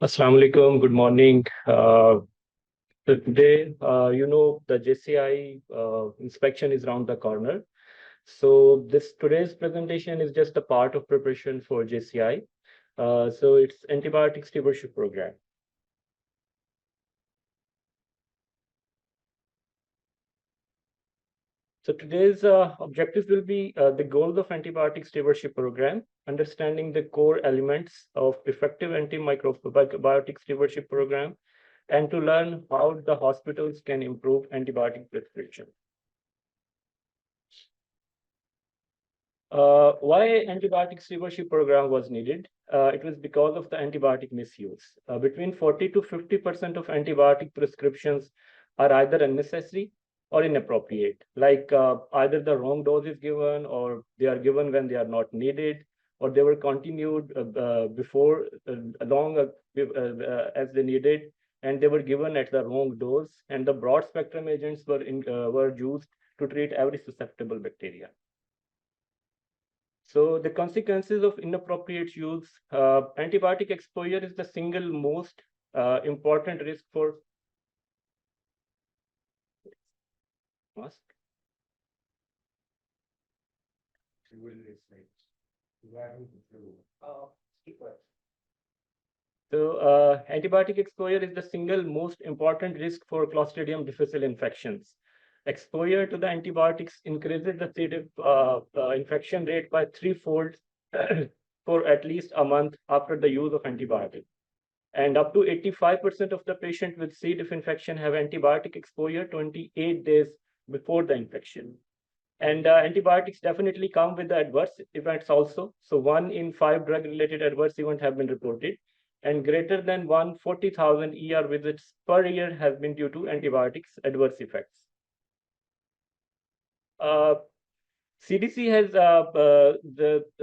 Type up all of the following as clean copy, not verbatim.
Assalamu alaikum. Good morning. So today, the JCI inspection is around the corner. So this today's presentation is just a part of preparation for JCI. So it's Antibiotic Stewardship Program. So today's objectives will be the goals of Antibiotic Stewardship Program, understanding the core elements of effective antibiotic stewardship program, and to learn how the hospitals can improve antibiotic prescription. Why antibiotic stewardship program was needed? It was because of the antibiotic misuse. Between 40 to 50% of antibiotic prescriptions are either unnecessary or inappropriate, like either the wrong dose is given, or they are given when they are not needed, or they were continued before long as they needed, and they were given at the wrong dose, and the broad spectrum agents were used to treat every susceptible bacteria. So the consequences of inappropriate use, antibiotic exposure is the single most important risk for mask. So antibiotic exposure is the single most important risk for Clostridium difficile infections. Exposure to the antibiotics increases the C. diff infection rate by threefold for at least a month after the use of antibiotic. And up to 85% of the patient with C. diff infection have antibiotic exposure 28 days before the infection. And antibiotics definitely come with the adverse events also. So 1 in 5 drug-related adverse events have been reported, and greater than 140,000 ER visits per year have been due to antibiotics adverse effects. CDC has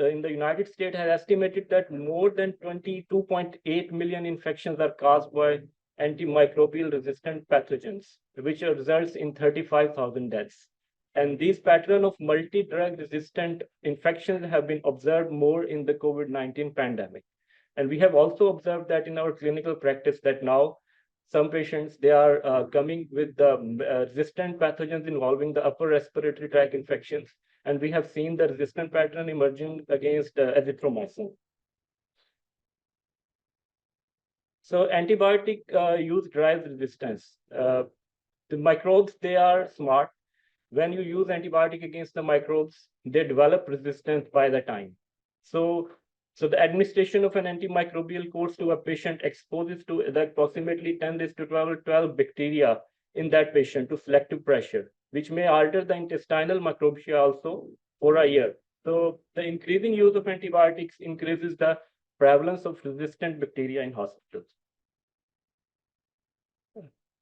in the United States has estimated that more than 22.8 million infections are caused by antimicrobial resistant pathogens, which results in 35,000 deaths. And these pattern of multi-drug resistant infections have been observed more in the COVID-19 pandemic. And we have also observed that in our clinical practice that now some patients, they are coming with the resistant pathogens involving the upper respiratory tract infections. And we have seen the resistant pattern emerging against azithromycin. So antibiotic use drives resistance. The microbes, they are smart. When you use antibiotic against the microbes, they develop resistance by the time. So the administration of an antimicrobial course to a patient exposes to approximately 10 to 12 bacteria in that patient to selective pressure, which may alter the intestinal microbiota also for a year. So the increasing use of antibiotics increases the prevalence of resistant bacteria in hospitals.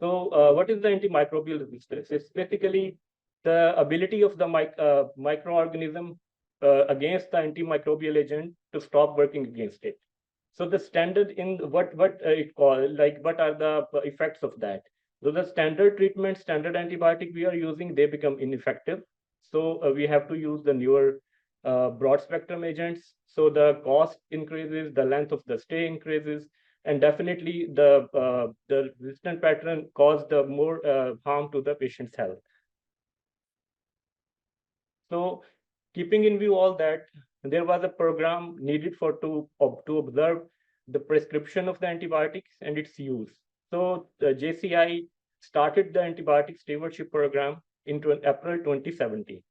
So what is the antimicrobial resistance? It's basically the ability of the microorganism against the antimicrobial agent to stop working against it. So the standard in what it called, like what are the effects of that? So the standard treatment, standard antibiotic we are using, they become ineffective. So we have to use the newer broad spectrum agents. So the cost increases, the length of the stay increases, and definitely the resistant pattern caused the more harm to the patient's health. So keeping in view all that, there was a program needed to observe the prescription of the antibiotics and its use. So the JCI started the antibiotic stewardship program in April 2017.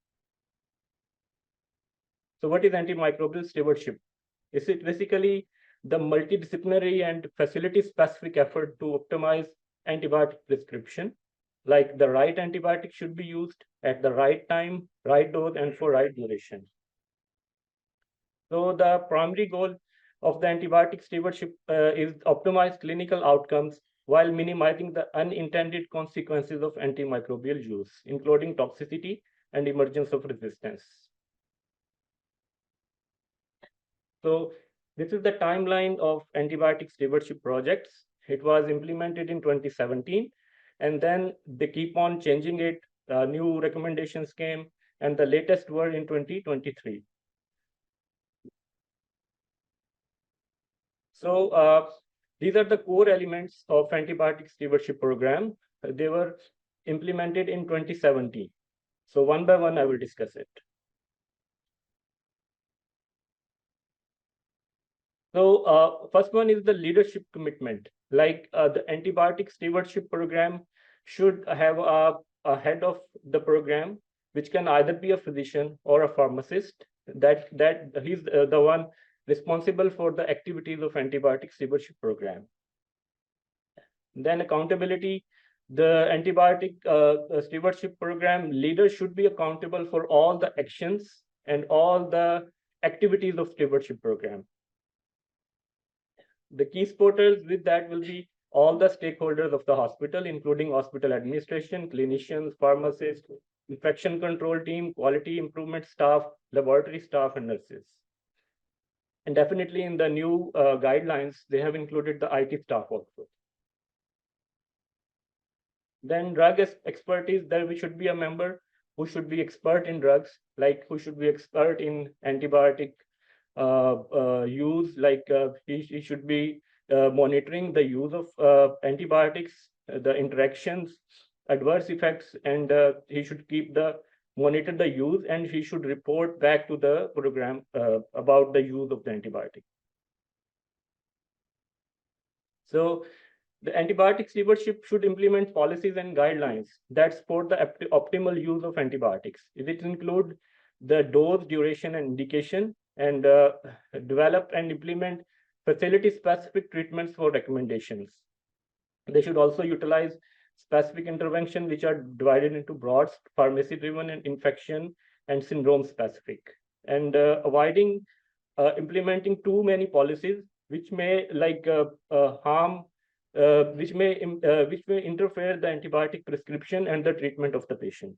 So what is antimicrobial stewardship? Is it basically the multidisciplinary and facility-specific effort to optimize antibiotic prescription? Like the right antibiotic should be used at the right time, right dose, and for right duration. So the primary goal of the antibiotic stewardship is optimize clinical outcomes while minimizing the unintended consequences of antimicrobial use, including toxicity and emergence of resistance. So this is the timeline of antibiotic stewardship projects. It was implemented in 2017, and then they keep on changing it. New recommendations came, and the latest were in 2023. So These are the core elements of Antibiotic Stewardship Program. They were implemented in 2017. So one by one, I will discuss it. So first one is the leadership commitment. Like the Antibiotic Stewardship Program should have a head of the program, which can either be a physician or a pharmacist. That he's the one responsible for the activities of Antibiotic Stewardship Program. Then accountability. The Antibiotic Stewardship Program leader should be accountable for all the actions and all the activities of stewardship program. The key supporters with that will be all the stakeholders of the hospital, including hospital administration, clinicians, pharmacists, infection control team, quality improvement staff, laboratory staff, and nurses. And definitely in the new guidelines, they have included the IT staff also. Then drug expertise, there we should be a member who should be expert in drugs, like who should be expert in antibiotic use, like he should be monitoring the use of antibiotics, the interactions, adverse effects, and he should monitor the use, and he should report back to the program about the use of the antibiotic. So the antibiotic stewardship should implement policies and guidelines that support the optimal use of antibiotics. It include the dose, duration, and indication, and develop and implement facility-specific treatments for recommendations. They should also utilize specific intervention, which are divided into broad, pharmacy-driven, and infection and syndrome-specific, and avoiding implementing too many policies, which may harm, which may interfere the antibiotic prescription and the treatment of the patient.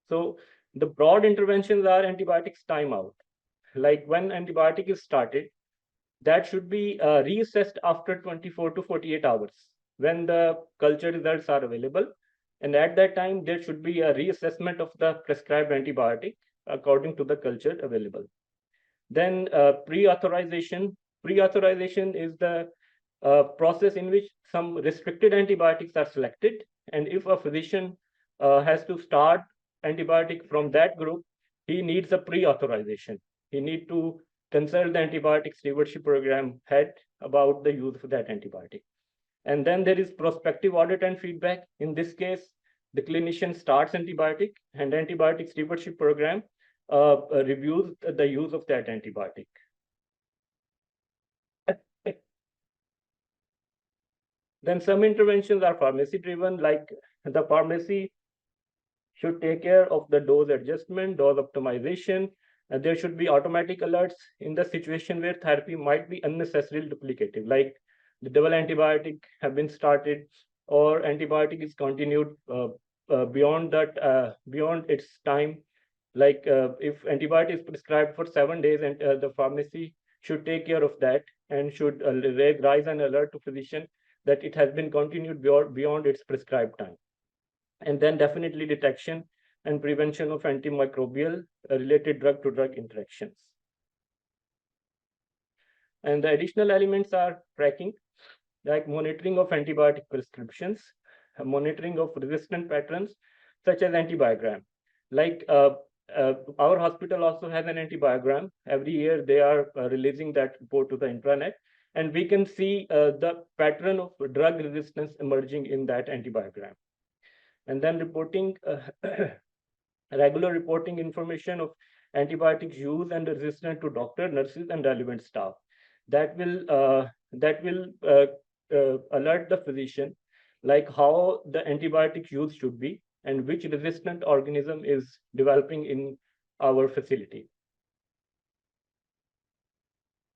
So the broad interventions are antibiotics timeout. Like when antibiotic is started, that should be reassessed after 24 to 48 hours when the culture results are available. And at that time, there should be a reassessment of the prescribed antibiotic according to the culture available. Then pre-authorization. Pre-authorization is the process in which some restricted antibiotics are selected. And if a physician has to start antibiotic from that group, he needs a pre-authorization. He needs to consult the antibiotic stewardship program head about the use of that antibiotic. And then there is prospective audit and feedback. In this case, the clinician starts antibiotic, and antibiotic stewardship program reviews the use of that antibiotic. Then some interventions are pharmacy driven, like the pharmacy should take care of the dose adjustment, dose optimization, and there should be automatic alerts in the situation where therapy might be unnecessarily duplicative, like the double antibiotic have been started or antibiotic is continued beyond its time. Like if antibiotic is prescribed for 7 days, and the pharmacy should take care of that and should raise an alert to physician that it has been continued beyond its prescribed time. And then definitely detection and prevention of antimicrobial related drug-to-drug interactions. And the additional elements are tracking, like monitoring of antibiotic prescriptions, monitoring of resistant patterns, such as antibiogram. Like our hospital also has an antibiogram. Every year they are releasing that report to the intranet, and we can see the pattern of drug resistance emerging in that antibiogram. And then reporting, regular reporting information of antibiotics use and resistance to doctor, nurses, and relevant staff. That will alert the physician like how the antibiotic use should be and which resistant organism is developing in our facility.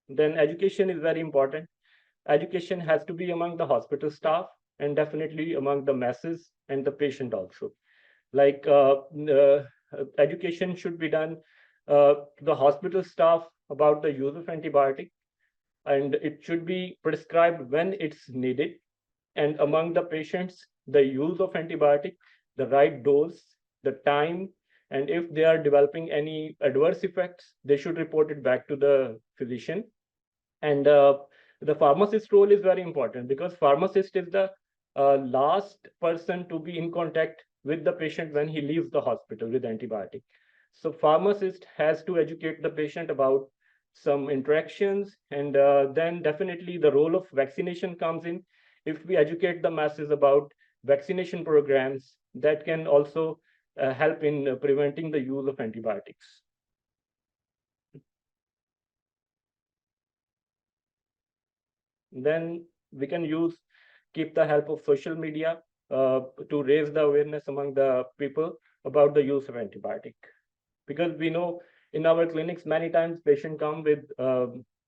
Then education is very important. Education has to be among the hospital staff and definitely among the masses and the patient also. Like education should be done to the hospital staff about the use of antibiotic, and it should be prescribed when it's needed. And among the patients, the use of antibiotic, the right dose, the time, and if they are developing any adverse effects, they should report it back to the physician. And the pharmacist role is very important because pharmacist is the last person to be in contact with the patient when he leaves the hospital with antibiotic. So pharmacist has to educate the patient about some interactions, and then definitely the role of vaccination comes in. If we educate the masses about vaccination programs, that can also help in preventing the use of antibiotics. Then we can keep the help of social media to raise the awareness among the people about the use of antibiotic. Because we know in our clinics, many times patients come with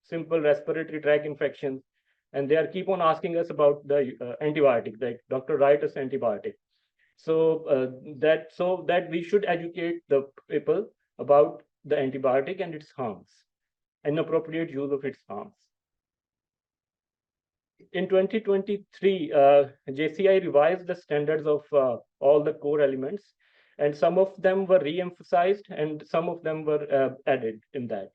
simple respiratory tract infections, and they are keep on asking us about the antibiotic, like doctor write us antibiotic. So that we should educate the people about the antibiotic and its harms, inappropriate use of its harms. In 2023, JCI revised the standards of all the core elements, and some of them were re-emphasized and some of them were added in that.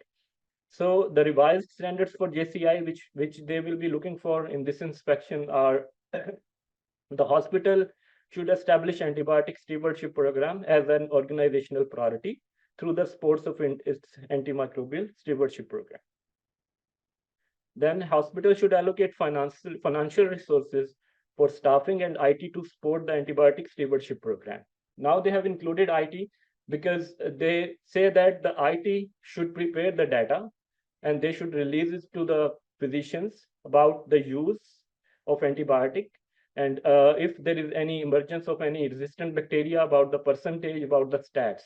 So the revised standards for JCI, which they will be looking for in this inspection, are the hospital should establish antibiotic stewardship program as an organizational priority through the supports of its antimicrobial stewardship program. Then hospital should allocate financial resources for staffing and IT to support the antibiotic stewardship program. Now they have included IT because they say that the IT should prepare the data and they should release it to the physicians about the use of antibiotic, and if there is any emergence of any resistant bacteria, about the percentage, about the stats.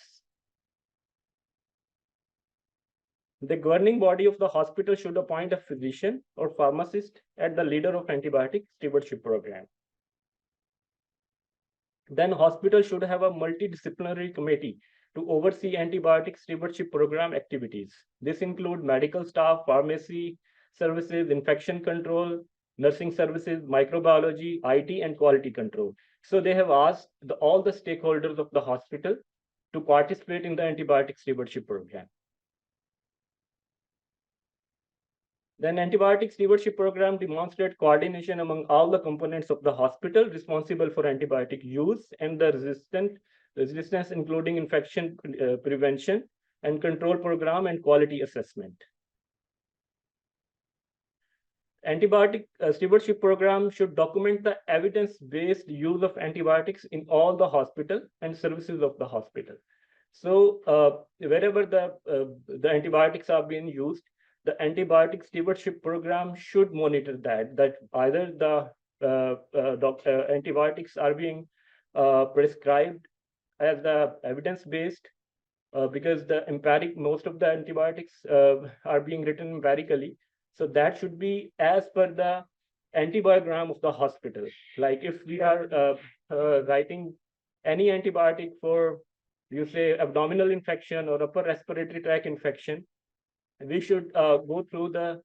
The governing body of the hospital should appoint a physician or pharmacist as the leader of antibiotic stewardship program. Then hospital should have a multidisciplinary committee to oversee antibiotic stewardship program activities. This include medical staff, pharmacy services, infection control, nursing services, microbiology, IT, and quality control. So they have asked all the stakeholders of the hospital to participate in the antibiotic stewardship program. Then antibiotic stewardship program demonstrate coordination among all the components of the hospital responsible for antibiotic use and the resistance, including infection prevention and control program and quality assessment. Antibiotic stewardship program should document the evidence-based use of antibiotics in all the hospital and services of the hospital. So wherever the antibiotics are being used, the antibiotic stewardship program should monitor that either the antibiotics are being prescribed as the evidence-based, because most of the antibiotics are being written empirically. So that should be as per the antibiogram of the hospital. Like if we are writing any antibiotic for, you say, abdominal infection or upper respiratory tract infection, we should go through the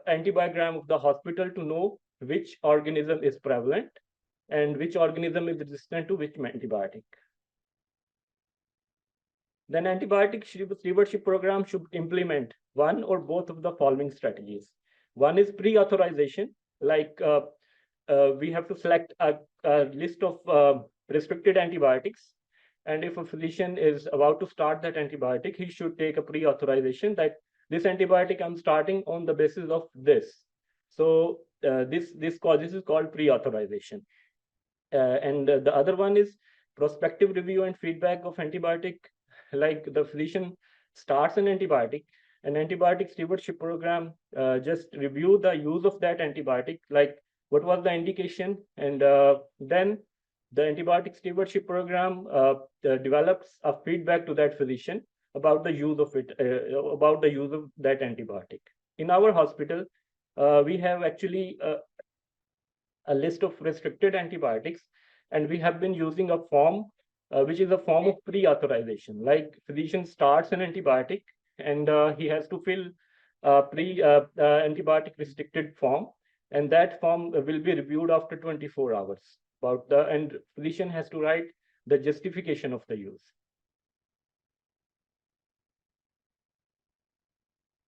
antibiogram of the hospital to know which organism is prevalent and which organism is resistant to which antibiotic. Then antibiotic stewardship program should implement one or both of the following strategies. One is pre-authorization, like we have to select a list of restricted antibiotics. And if a physician is about to start that antibiotic, he should take a pre-authorization that this antibiotic I'm starting on the basis of this. So this is called pre-authorization. And the other one is prospective review and feedback of antibiotic. Like the physician starts an antibiotic stewardship program just review the use of that antibiotic, like what was the indication, and then the antibiotic stewardship program develops a feedback to that physician about the use of that antibiotic. In our hospital, we have actually a list of restricted antibiotics, and we have been using a form which is a form of pre-authorization. Like physician starts an antibiotic and he has to fill antibiotic restricted form, and that form will be reviewed after 24 hours and physician has to write the justification of the use.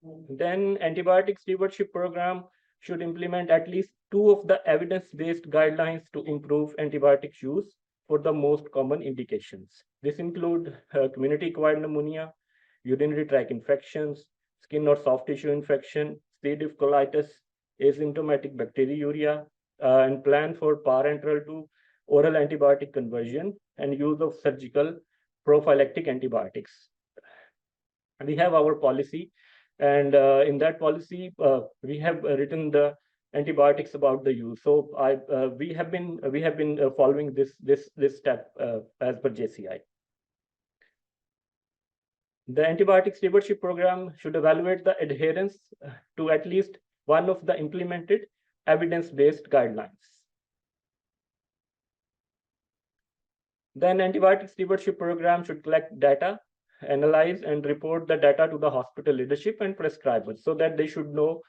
Then antibiotic stewardship program should implement at least 2 of the evidence-based guidelines to improve antibiotic use for the most common indications. This include community-acquired pneumonia, urinary tract infections, skin or soft tissue infection, C. diff colitis, asymptomatic bacteriuria, and plan for parenteral to oral antibiotic conversion and use of surgical prophylactic antibiotics. We have our policy, and in that policy, we have written the antibiotics about the use. So we have been following this step as per JCI. The antibiotic stewardship program should evaluate the adherence to at least one of the implemented evidence-based guidelines. Then antibiotic stewardship program should collect data, analyze and report the data to the hospital leadership and prescribers so that they should know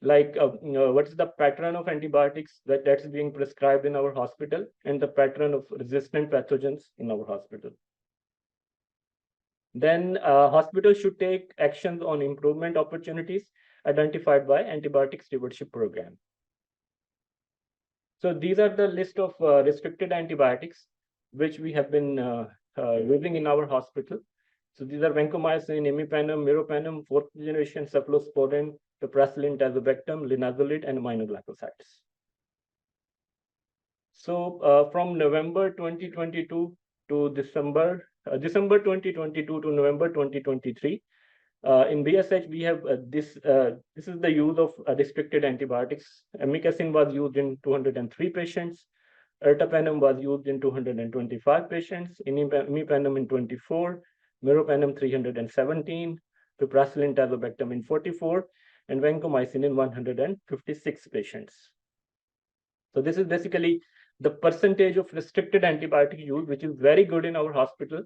what is the pattern of antibiotics that's being prescribed in our hospital and the pattern of resistant pathogens in our hospital. Then hospitals should take actions on improvement opportunities identified by antibiotic stewardship program. So these are the list of restricted antibiotics which we have been using in our hospital. So these are vancomycin, imipenem, meropenem, 4th generation cephalosporin, piperacillin, tazobactam, linezolid, and aminoglycosides. So from November 2022 to December 2022 to November 2023, in BSH we have this is the use of restricted antibiotics. Amikacin was used in 203 patients. Ertapenem was used in 225 patients. Imipenem in 24. Meropenem 317. Piperacillin, tazobactam in 44, and vancomycin in 156 patients. So this is basically the percentage of restricted antibiotic use, which is very good in our hospital.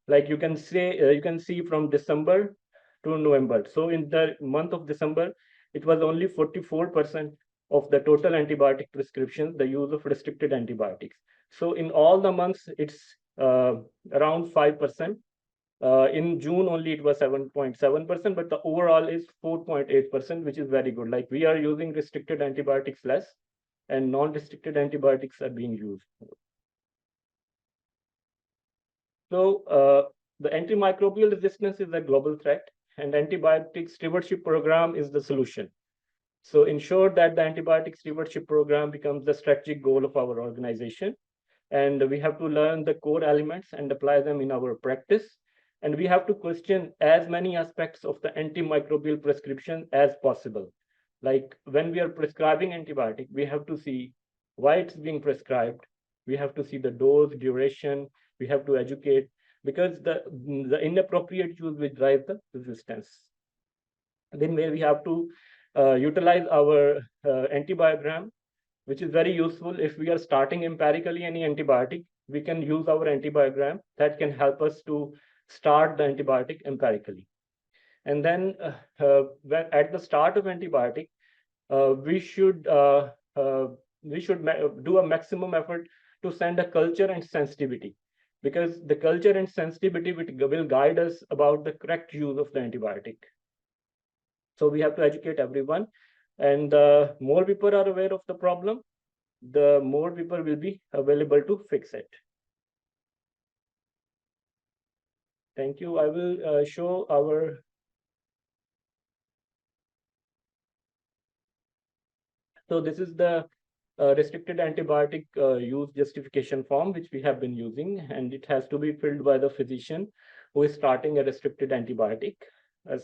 Like you can say, you can see from December to November. So in the month of December, it was only 44% of the total antibiotic prescriptions, the use of restricted antibiotics. So in all the months, it's around 5%. In June only it was 7.7%, but the overall is 4.8%, which is very good. Like we are using restricted antibiotics less, and non-restricted antibiotics are being used. So the antimicrobial resistance is a global threat, and antibiotic stewardship program is the solution. So ensure that the antibiotic stewardship program becomes the strategic goal of our organization. And we have to learn the core elements and apply them in our practice. And we have to question as many aspects of the antimicrobial prescription as possible. Like when we are prescribing antibiotic, we have to see why it's being prescribed. We have to see the dose, duration. We have to educate, because the inappropriate use will drive the resistance. Then we have to utilize our antibiogram, which is very useful. If we are starting empirically any antibiotic, we can use our antibiogram that can help us to start the antibiotic empirically. And then at the start of antibiotic, we should do a maximum effort to send a culture and sensitivity, because the culture and sensitivity will guide us about the correct use of the antibiotic. So we have to educate everyone, and the more people are aware of the problem, the more people will be available to fix it. Thank you. I will show our. So this is the restricted antibiotic use justification form, which we have been using, and it has to be filled by the physician who is starting a restricted antibiotic.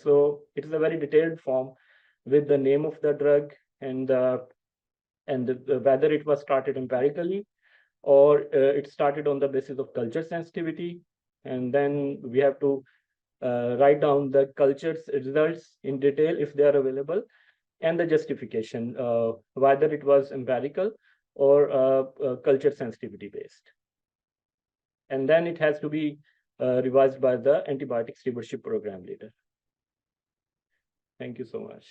So it is a very detailed form with the name of the drug and whether it was started empirically or it started on the basis of culture sensitivity. And then we have to write down the culture results in detail if they are available, and the justification, whether it was empirical or culture sensitivity based. And then it has to be revised by the antibiotic stewardship program leader. Thank you so much.